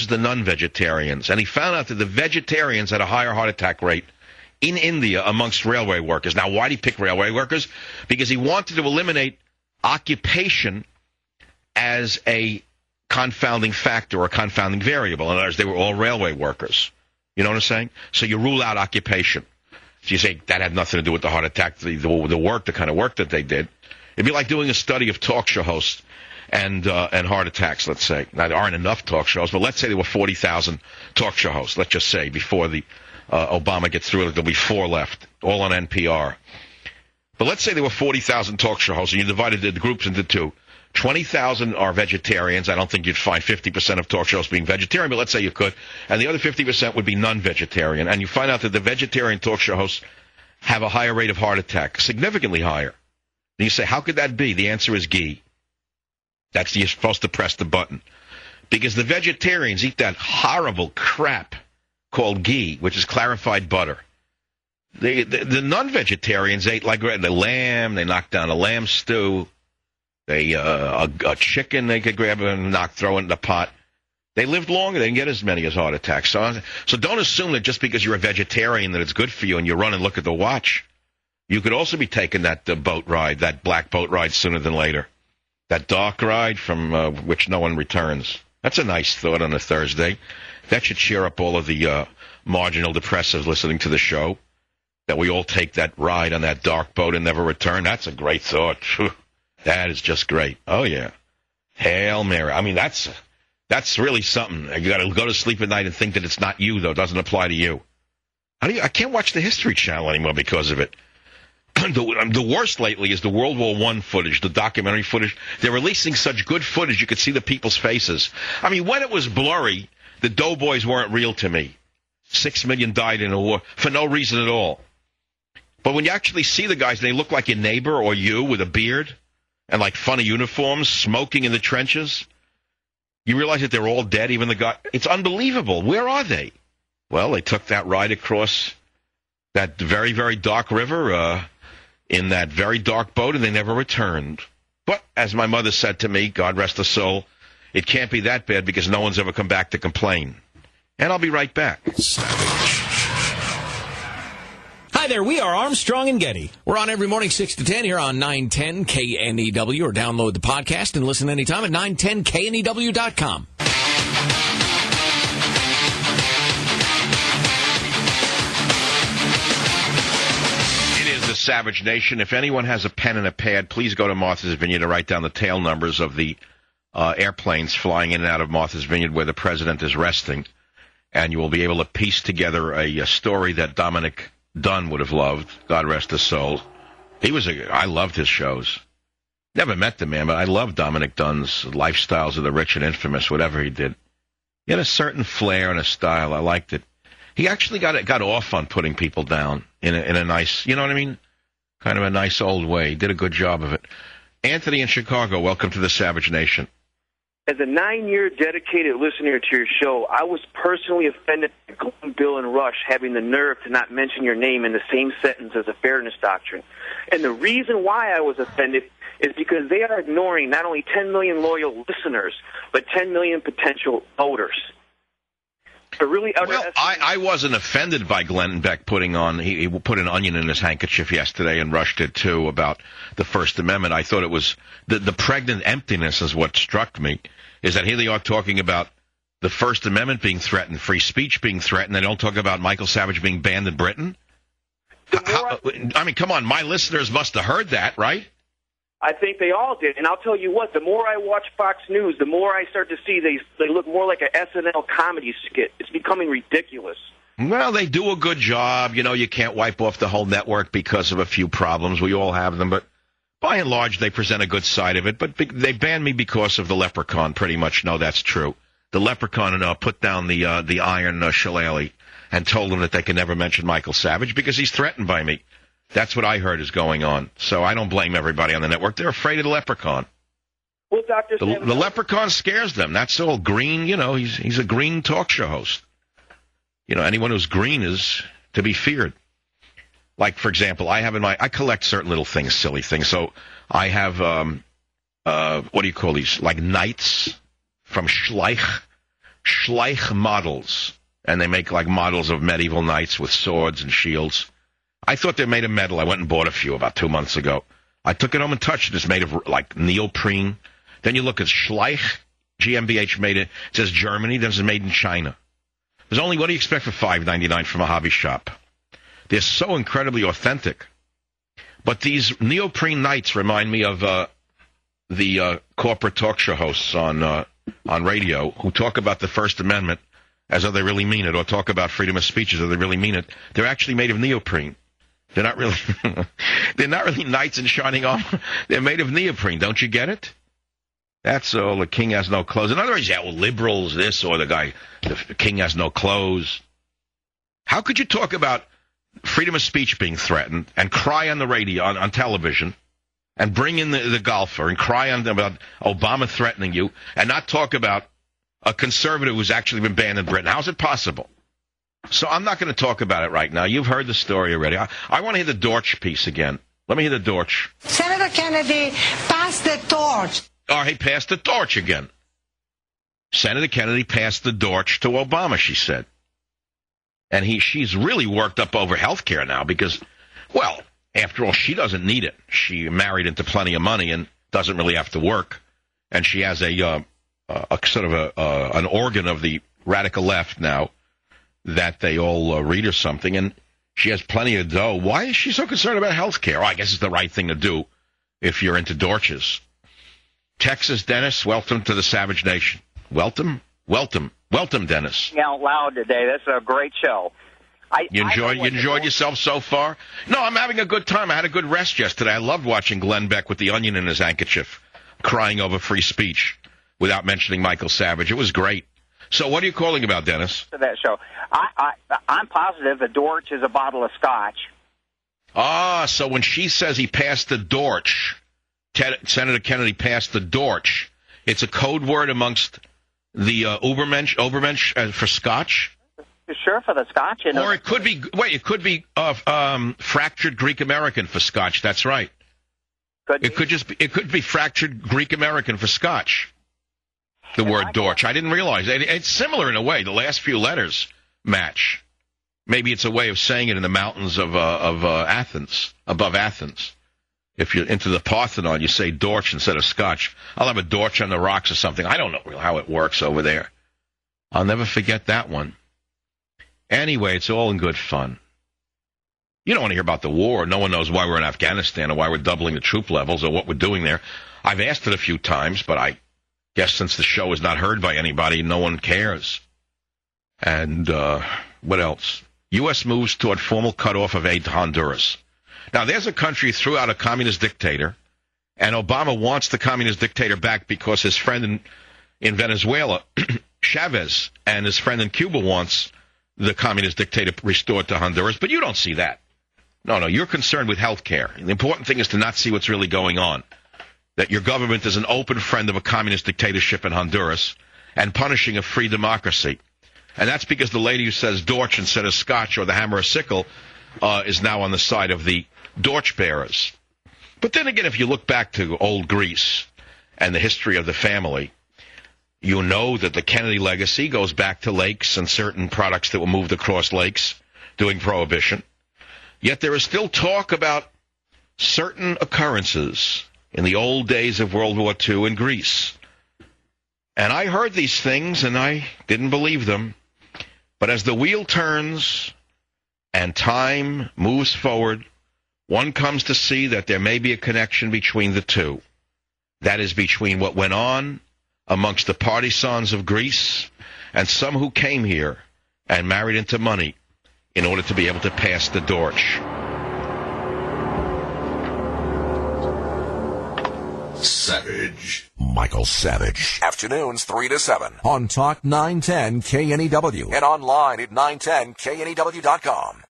the non-vegetarians, and he found out that the vegetarians had a higher heart attack rate in India amongst railway workers. Now, why did he pick railway workers? Because he wanted to eliminate occupation as a confounding factor or confounding variable. In other words, they were all railway workers. You know what I'm saying? So you rule out occupation. So you say that had nothing to do with the heart attack, the work, the kind of work that they did. It'd be like doing a study of talk show hosts and heart attacks, let's say. Now, there aren't enough talk shows, but let's say there were 40,000 talk show hosts. Let's just say before the Obama gets through it, there'll be 4 left, all on NPR. But let's say there were 40,000 talk show hosts, and you divided the groups into 2. 20,000 are vegetarians. I don't think you'd find 50% of talk shows being vegetarian, but let's say you could. And the other 50% would be non-vegetarian. And you find out that the vegetarian talk show hosts have a higher rate of heart attack, significantly higher. And you say, how could that be? The answer is ghee. You're supposed to press the button. Because the vegetarians eat that horrible crap called ghee, which is clarified butter. The non-vegetarians ate like the lamb. They knocked down a lamb stew. A chicken they could grab and throw in the pot. They lived longer. They didn't get as many as heart attacks. So don't assume that just because you're a vegetarian that it's good for you and you run and look at the watch. You could also be taking that boat ride, that black boat ride sooner than later. That dark ride from which no one returns. That's a nice thought on a Thursday. That should cheer up all of the marginal depressives listening to the show. That we all take that ride on that dark boat and never return. That's a great thought. That is just great. Oh, yeah. Hail Mary. I mean, that's really something. You got to go to sleep at night and think that it's not you, though. It doesn't apply to you. I can't watch the History Channel anymore because of it. The worst lately is the World War I footage, the documentary footage. They're releasing such good footage you could see the people's faces. I mean, when it was blurry, the doughboys weren't real to me. 6 million died in a war for no reason at all. But when you actually see the guys, they look like your neighbor or you with a beard and like funny uniforms, smoking in the trenches. You realize that they're all dead, even the guy. It's unbelievable. Where are they? Well, they took that ride across that very, very dark river in that very dark boat, and they never returned. But as my mother said to me, God rest her soul, it can't be that bad because no one's ever come back to complain. And I'll be right back. Hi there, we are Armstrong and Getty. We're on every morning 6 to 10 here on 910 KNEW, or download the podcast and listen anytime at 910KNEW.com. It is the Savage Nation. If anyone has a pen and a pad, please go to Martha's Vineyard to write down the tail numbers of the airplanes flying in and out of Martha's Vineyard where the president is resting. And you will be able to piece together a story that Dominic Dunn would have loved. God rest his soul. I loved his shows. Never met the man, but I loved Dominic Dunn's Lifestyles of the Rich and Infamous, whatever he did. He had a certain flair and a style. I liked it. He actually got off on putting people down in a nice, you know what I mean? Kind of a nice old way. He did a good job of it. Anthony in Chicago, welcome to the Savage Nation. As a 9-year dedicated listener to your show, I was personally offended by Glenn, Bill, and Rush having the nerve to not mention your name in the same sentence as a fairness doctrine. And the reason why I was offended is because they are ignoring not only 10 million loyal listeners, but 10 million potential voters. I wasn't offended by Glenn Beck putting on, he put an onion in his handkerchief yesterday, and Rush did too, about the First Amendment. I thought it was, the pregnant emptiness is what struck me, is that here they are talking about the First Amendment being threatened, free speech being threatened. They don't talk about Michael Savage being banned in Britain. I mean, come on, my listeners must have heard that, right? I think they all did. And I'll tell you what, the more I watch Fox News, the more I start to see they look more like a SNL comedy skit. It's becoming ridiculous. Well, they do a good job. You know, you can't wipe off the whole network because of a few problems. We all have them. But by and large, they present a good side of it. But they banned me because of the Leprechaun, pretty much. No, that's true. The Leprechaun put down the iron shillelagh and told them that they can never mention Michael Savage because he's threatened by me. That's what I heard is going on. So I don't blame everybody on the network. They're afraid of the Leprechaun. Well, Dr. The Leprechaun scares them. That's all green. You know, he's a green talk show host. You know, anyone who's green is to be feared. Like, for example, I collect certain little things, silly things. So I have, what do you call these? Like knights from Schleich. Schleich models, and they make like models of medieval knights with swords and shields. I thought they made a medal. I went and bought a few about 2 months ago. I took it home and touched it. It's made of like neoprene. Then you look at Schleich, GmbH made it. It says Germany. Then it's made in China. There's only, what do you expect for $5.99 from a hobby shop? They're so incredibly authentic. But these neoprene knights remind me of the corporate talk show hosts on radio who talk about the First Amendment as though they really mean it, or talk about freedom of speech as though they really mean it. They're actually made of neoprene. They're not really they're not really knights in shining armor. They're made of neoprene. Don't you get it? That's all. The king has no clothes. In other words, yeah, well, liberals, this, or the king has no clothes. How could you talk about freedom of speech being threatened and cry on the radio, on television, and bring in the golfer and cry on them about Obama threatening you, and not talk about a conservative who's actually been banned in Britain? How's it possible? So I'm not going to talk about it right now. You've heard the story already. I want to hear the Dortch piece again. Let me hear the Dortch. Senator Kennedy passed the torch. Oh, he passed the torch again. Senator Kennedy passed the torch to Obama, she said. And she's really worked up over health care now because, well, after all, she doesn't need it. She married into plenty of money and doesn't really have to work. And she has a sort of an organ of the radical left now that they all read or something. And she has plenty of dough. Why is she so concerned about health care? Oh, I guess it's the right thing to do if you're into Dorches. Texas, Dennis, welcome to the Savage Nation. Welcome, Dennis. Out loud today. That's a great show. You enjoyed yourself so far? No, I'm having a good time. I had a good rest yesterday. I loved watching Glenn Beck with the onion in his handkerchief, crying over free speech without mentioning Michael Savage. It was great. So what are you calling about, Dennis? To that show. I'm positive a Dortch is a bottle of scotch. Ah, so when she says he passed the Dortch, Senator Kennedy passed the Dortch, it's a code word amongst the Ubermensch for scotch? Sure, for the scotch. Or it could be fractured Greek American for scotch. That's right. It could be fractured Greek American for scotch. The word Dortch. I didn't realize. It's similar in a way. The last few letters match. Maybe it's a way of saying it in the mountains of Athens, above Athens. If you're into the Parthenon, you say Dortch instead of scotch. I'll have a Dortch on the rocks or something. I don't know how it works over there. I'll never forget that one. Anyway, it's all in good fun. You don't want to hear about the war. No one knows why we're in Afghanistan or why we're doubling the troop levels or what we're doing there. I've asked it a few times, but I guess since the show is not heard by anybody, no one cares. And what else? U.S. moves toward formal cutoff of aid to Honduras. Now, there's a country threw out a communist dictator, and Obama wants the communist dictator back because his friend in Venezuela, Chavez, and his friend in Cuba wants the communist dictator restored to Honduras. But you don't see that. No, you're concerned with health care. The important thing is to not see what's really going on. That your government is an open friend of a communist dictatorship in Honduras and punishing a free democracy. And that's because the lady who says Dortch instead of scotch or the hammer or sickle is now on the side of the Dortch bearers. But then again, if you look back to old Greece and the history of the family, you know that the Kennedy legacy goes back to lakes and certain products that were moved across lakes during Prohibition. Yet there is still talk about certain occurrences in the old days of World War II in Greece. And I heard these things, and I didn't believe them. But as the wheel turns and time moves forward, one comes to see that there may be a connection between the two. That is between what went on amongst the partisans of Greece and some who came here and married into money in order to be able to pass the Dortch. Savage. Michael Savage. Afternoons 3 to 7 on Talk 910 KNEW and online at 910KNEW.com.